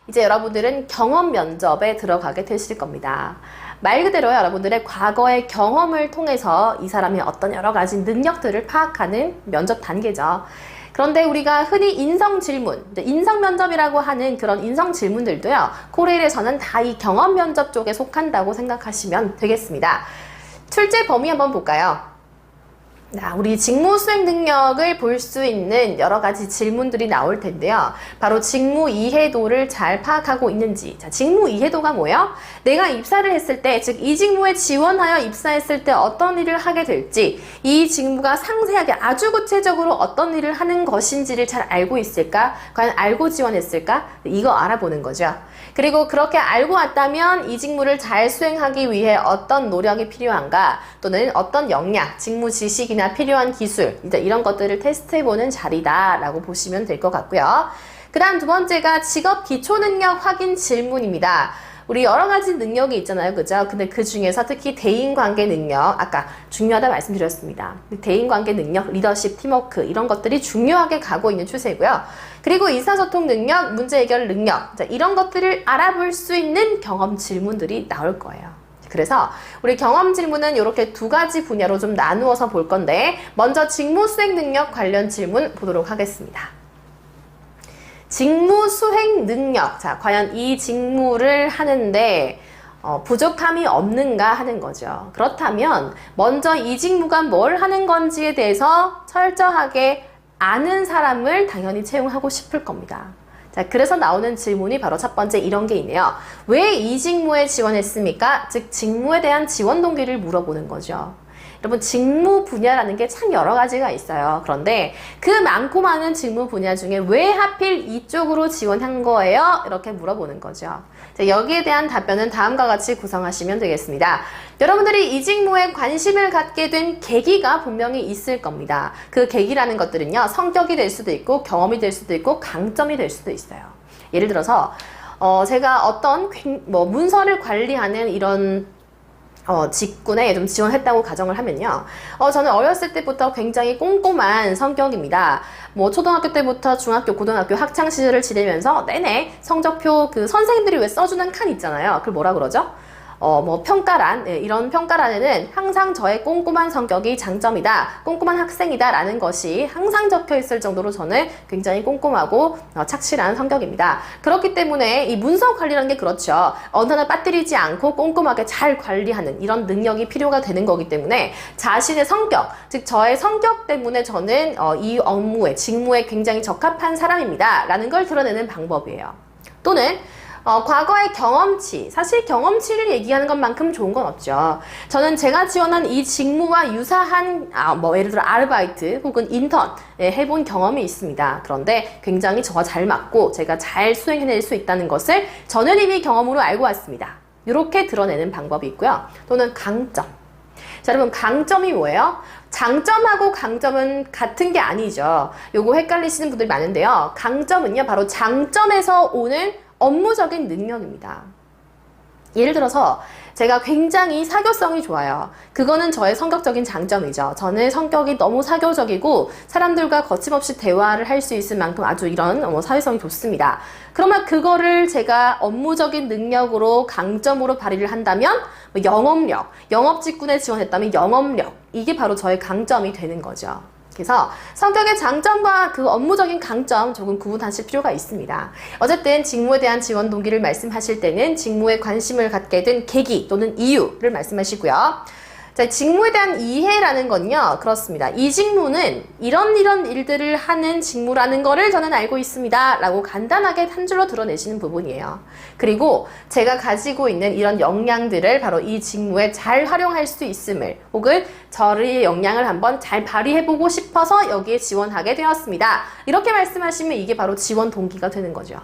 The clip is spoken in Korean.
이제 여러분들은 경험 면접에 들어가게 되실 겁니다. 말 그대로 여러분들의 과거의 경험을 통해서 이 사람의 어떤 여러 가지 능력들을 파악하는 면접 단계죠. 그런데 우리가 흔히 인성 질문, 인성 면접이라고 하는 그런 인성 질문들도요, 코레일에서는 다 이 경험 면접 쪽에 속한다고 생각하시면 되겠습니다. 출제 범위 한번 볼까요? 우리 직무 수행 능력을 볼 수 있는 여러 가지 질문들이 나올 텐데요. 바로 직무 이해도를 잘 파악하고 있는지. 자, 직무 이해도가 뭐예요? 내가 입사를 했을 때, 즉 이 직무에 지원하여 입사했을 때 어떤 일을 하게 될지, 이 직무가 상세하게 아주 구체적으로 어떤 일을 하는 것인지를 잘 알고 있을까? 과연 알고 지원했을까? 이거 알아보는 거죠. 그리고 그렇게 알고 왔다면 이 직무를 잘 수행하기 위해 어떤 노력이 필요한가, 또는 어떤 역량, 직무 지식이나 필요한 기술, 이제 이런 것들을 테스트해보는 자리다라고 보시면 될 것 같고요. 그 다음 두 번째가 직업 기초능력 확인 질문입니다. 우리 여러 가지 능력이 있잖아요. 그죠? 근데 그 중에서 특히 대인관계 능력, 아까 중요하다 말씀드렸습니다. 대인관계 능력, 리더십, 팀워크 이런 것들이 중요하게 가고 있는 추세고요. 그리고 의사소통 능력, 문제 해결 능력, 자, 이런 것들을 알아볼 수 있는 경험 질문들이 나올 거예요. 그래서 우리 경험 질문은 이렇게 두 가지 분야로 좀 나누어서 볼 건데, 먼저 직무 수행 능력 관련 질문 보도록 하겠습니다. 직무 수행 능력. 자, 과연 이 직무를 하는데 부족함이 없는가 하는 거죠. 그렇다면 먼저 이 직무가 뭘 하는 건지에 대해서 철저하게 아는 사람을 당연히 채용하고 싶을 겁니다. 자, 그래서 나오는 질문이 바로 첫 번째 이런 게 있네요. 왜 이 직무에 지원했습니까? 즉, 직무에 대한 지원 동기를 물어보는 거죠. 여러분, 직무 분야라는 게 참 여러 가지가 있어요. 그런데 그 많고 많은 직무 분야 중에 왜 하필 이쪽으로 지원한 거예요? 이렇게 물어보는 거죠. 자, 여기에 대한 답변은 다음과 같이 구성하시면 되겠습니다. 여러분들이 이 직무에 관심을 갖게 된 계기가 분명히 있을 겁니다. 그 계기라는 것들은요, 성격이 될 수도 있고 경험이 될 수도 있고 강점이 될 수도 있어요. 예를 들어서 제가 어떤 문서를 관리하는 이런 직군에 좀 지원했다고 가정을 하면요. 저는 어렸을 때부터 굉장히 꼼꼼한 성격입니다. 초등학교 때부터 중학교, 고등학교 학창 시절을 지내면서 내내 성적표 그 선생님들이 왜 써주는 칸 있잖아요. 그걸 뭐라 그러죠? 평가란, 이런 평가란에는 항상 저의 꼼꼼한 성격이 장점이다, 꼼꼼한 학생이다 라는 것이 항상 적혀 있을 정도로 저는 굉장히 꼼꼼하고 착실한 성격입니다. 그렇기 때문에 이 문서 관리라는 게 그렇죠. 어느 하나 빠뜨리지 않고 꼼꼼하게 잘 관리하는 이런 능력이 필요가 되는 거기 때문에 자신의 성격, 즉 저의 성격 때문에 저는 이 업무에, 직무에 굉장히 적합한 사람입니다 라는 걸 드러내는 방법이에요. 또는 과거의 경험치, 사실 경험치를 얘기하는 것만큼 좋은 건 없죠. 저는 제가 지원한 이 직무와 유사한 예를 들어 아르바이트 혹은 인턴 해본 경험이 있습니다. 그런데 굉장히 저와 잘 맞고 제가 잘 수행해낼 수 있다는 것을 저는 이미 경험으로 알고 왔습니다. 이렇게 드러내는 방법이 있고요. 또는 강점. 자, 여러분, 강점이 뭐예요? 장점하고 강점은 같은 게 아니죠. 요거 헷갈리시는 분들이 많은데요. 강점은요, 바로 장점에서 오는 업무적인 능력입니다. 예를 들어서 제가 굉장히 사교성이 좋아요. 그거는 저의 성격적인 장점이죠. 저는 성격이 너무 사교적이고 사람들과 거침없이 대화를 할 수 있을 만큼 아주 이런 사회성이 좋습니다. 그러면 그거를 제가 업무적인 능력으로 강점으로 발휘를 한다면 영업력, 영업 직군에 지원했다면 영업력, 이게 바로 저의 강점이 되는 거죠. 그래서 성격의 장점과 그 업무적인 강점 조금 구분하실 필요가 있습니다. 어쨌든 직무에 대한 지원 동기를 말씀하실 때는 직무에 관심을 갖게 된 계기 또는 이유를 말씀하시고요. 자, 직무에 대한 이해라는 건요, 그렇습니다. 이 직무는 이런 일들을 하는 직무라는 거를 저는 알고 있습니다 라고 간단하게 한 줄로 드러내시는 부분이에요. 그리고 제가 가지고 있는 이런 역량들을 바로 이 직무에 잘 활용할 수 있음을, 혹은 저의 역량을 한번 잘 발휘해보고 싶어서 여기에 지원하게 되었습니다. 이렇게 말씀하시면 이게 바로 지원 동기가 되는 거죠.